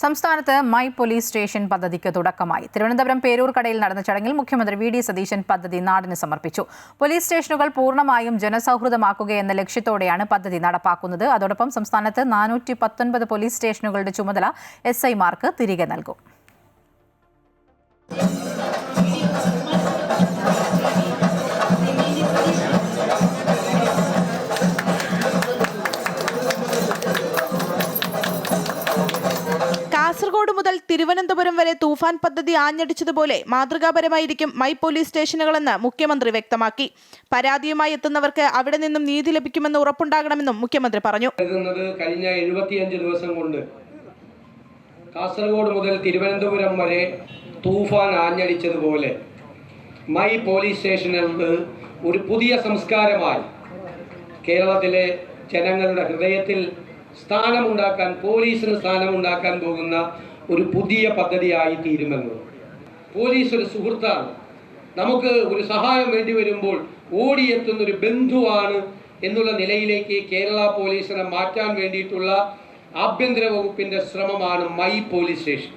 സംസ്ഥാനത്ത് my police station പദ്ധതിക്ക് തുടക്കമായി. തിരുവനന്തപുരം പേരൂർക്കടയിൽ നടന്ന ചടങ്ങിൽ മുഖ്യമന്ത്രി വി.ഡി. സതീശൻ പദ്ധതി നാടിന് സമർപ്പിച്ചു. പോലീസ് സ്റ്റേഷനുകൾ പൂർണ്ണമായും ജനസൗഹൃദമാക്കുകയെന്ന ലക്ഷ്യത്തോടെയാണ് പദ്ധതി നടപ്പാക്കുന്നത്. അതോടൊപ്പം സംസ്ഥാനത്ത് 419 പോലീസ് സ്റ്റേഷനുകളുടെ ചുമതല എസ്ഐമാർക്ക് തിരികെ നൽകും. കാസർഗോഡ് മുതൽ തിരുവനന്തപുരം വരെ തൂഫാൻ പദ്ധതി ആഞ്ഞടിച്ചതുപോലെ മാതൃകാപരമായിരിക്കും മൈ പോലീസ് സ്റ്റേഷനുകളെന്ന് മുഖ്യമന്ത്രി വ്യക്തമാക്കി. പരാതിയുമായി എത്തുന്നവർക്ക് അവിടെ നിന്നും നീതി ലഭിക്കുമെന്ന് ഉറപ്പുണ്ടാകണമെന്നും മുഖ്യമന്ത്രി പറഞ്ഞു. കഴിഞ്ഞ 75 ദിവസം കൊണ്ട് കാസർഗോഡ് മുതൽ തിരുവനന്തപുരം വരെ തൂഫാൻ ആഞ്ഞടിച്ചതുപോലെ മൈ പോലീസ് സ്റ്റേഷനുകൾ ഒരു പുതിയ സംസ്കാരമായി കേരളത്തിലെ ജനങ്ങളുടെ ഹൃദയത്തിൽ സ്ഥാനമുണ്ടാക്കാൻ, പോലീസിന് സ്ഥാനമുണ്ടാക്കാൻ പോകുന്ന ഒരു പുതിയ പദ്ധതിയായി തീരുമെന്ന്. പോലീസ് ഒരു സുഹൃത്താണ്. നമുക്ക് ഒരു സഹായം വേണ്ടി വരുമ്പോൾ ഓടിയെത്തുന്ന ഒരു ബന്ധുവാണ് എന്നുള്ള നിലയിലേക്ക് കേരള പോലീസിനെ മാറ്റാൻ വേണ്ടിയിട്ടുള്ള ആഭ്യന്തര വകുപ്പിന്റെ ശ്രമമാണ് മൈ പോലീസ് സ്റ്റേഷൻ.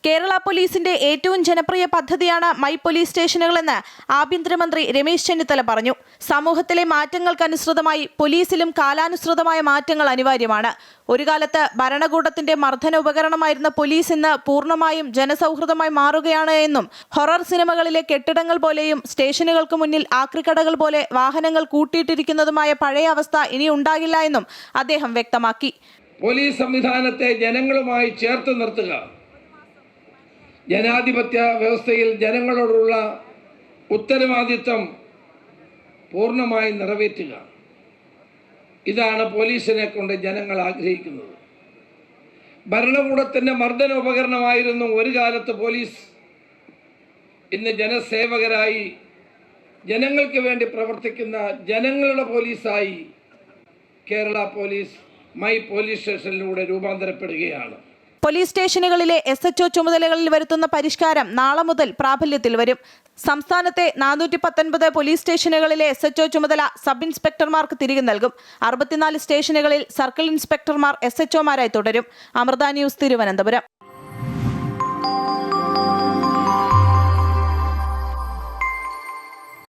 കേരള പോലീസിന്റെ ഏറ്റവും ജനപ്രിയ പദ്ധതിയാണ് മൈ പോലീസ് സ്റ്റേഷനുകളെന്ന് ആഭ്യന്തരമന്ത്രി രമേശ് ചെന്നിത്തല പറഞ്ഞു. സമൂഹത്തിലെ മാറ്റങ്ങൾക്കനുസൃതമായി പോലീസിലും കാലാനുസൃതമായ മാറ്റങ്ങൾ അനിവാര്യമാണ്. ഒരു കാലത്ത് ഭരണകൂടത്തിന്റെ മർദ്ദന ഉപകരണമായിരുന്ന പോലീസ് ഇന്ന് പൂർണ്ണമായും ജനസൗഹൃദമായി മാറുകയാണ് എന്നും ഹൊറർ സിനിമകളിലെ കെട്ടിടങ്ങൾ പോലെയും സ്റ്റേഷനുകൾക്ക് മുന്നിൽ ആക്രിക്കടകൾ പോലെ വാഹനങ്ങൾ കൂട്ടിയിട്ടിരിക്കുന്നതുമായ പഴയ അവസ്ഥ ഇനി ഉണ്ടാകില്ല എന്നും അദ്ദേഹം വ്യക്തമാക്കി. പോലീസ് സംവിധാനത്തെ ജനങ്ങളുമായി ചേർത്ത് നിർത്തുക, ജനാധിപത്യ വ്യവസ്ഥയിൽ ജനങ്ങളോടുള്ള ഉത്തരവാദിത്വം പൂർണ്ണമായി നിറവേറ്റുക, ഇതാണ് പോലീസിനെ കൊണ്ട് ജനങ്ങൾ ആഗ്രഹിക്കുന്നത്. ഭരണകൂടത്തിൻ്റെ മർദ്ദന ഉപകരണമായിരുന്നു ഒരു കാലത്ത് പോലീസ്. ഇന്ന് ജനസേവകരായി ജനങ്ങൾക്ക് വേണ്ടി പ്രവർത്തിക്കുന്ന ജനങ്ങളുടെ പോലീസായി കേരള പോലീസ് മൈ പോലീസ് സ്റ്റേഷനിലൂടെ രൂപാന്തരപ്പെടുകയാണ്. പോലീസ് സ്റ്റേഷനുകളിലെ SHO ചുമതലകളിൽ വരുത്തുന്ന പരിഷ്കാരം നാളെ മുതൽ പ്രാബല്യത്തിൽ വരും. സംസ്ഥാനത്തെ 419 പോലീസ് സ്റ്റേഷനുകളിലെ SHO ചുമതല സബ് ഇൻസ്പെക്ടർമാർക്ക് തിരികെ നൽകും. 64 സ്റ്റേഷനുകളിൽ സർക്കിൾ ഇൻസ്പെക്ടർമാർ SHOമാരായി തുടരും. അമൃത ന്യൂസ്, തിരുവനന്തപുരം.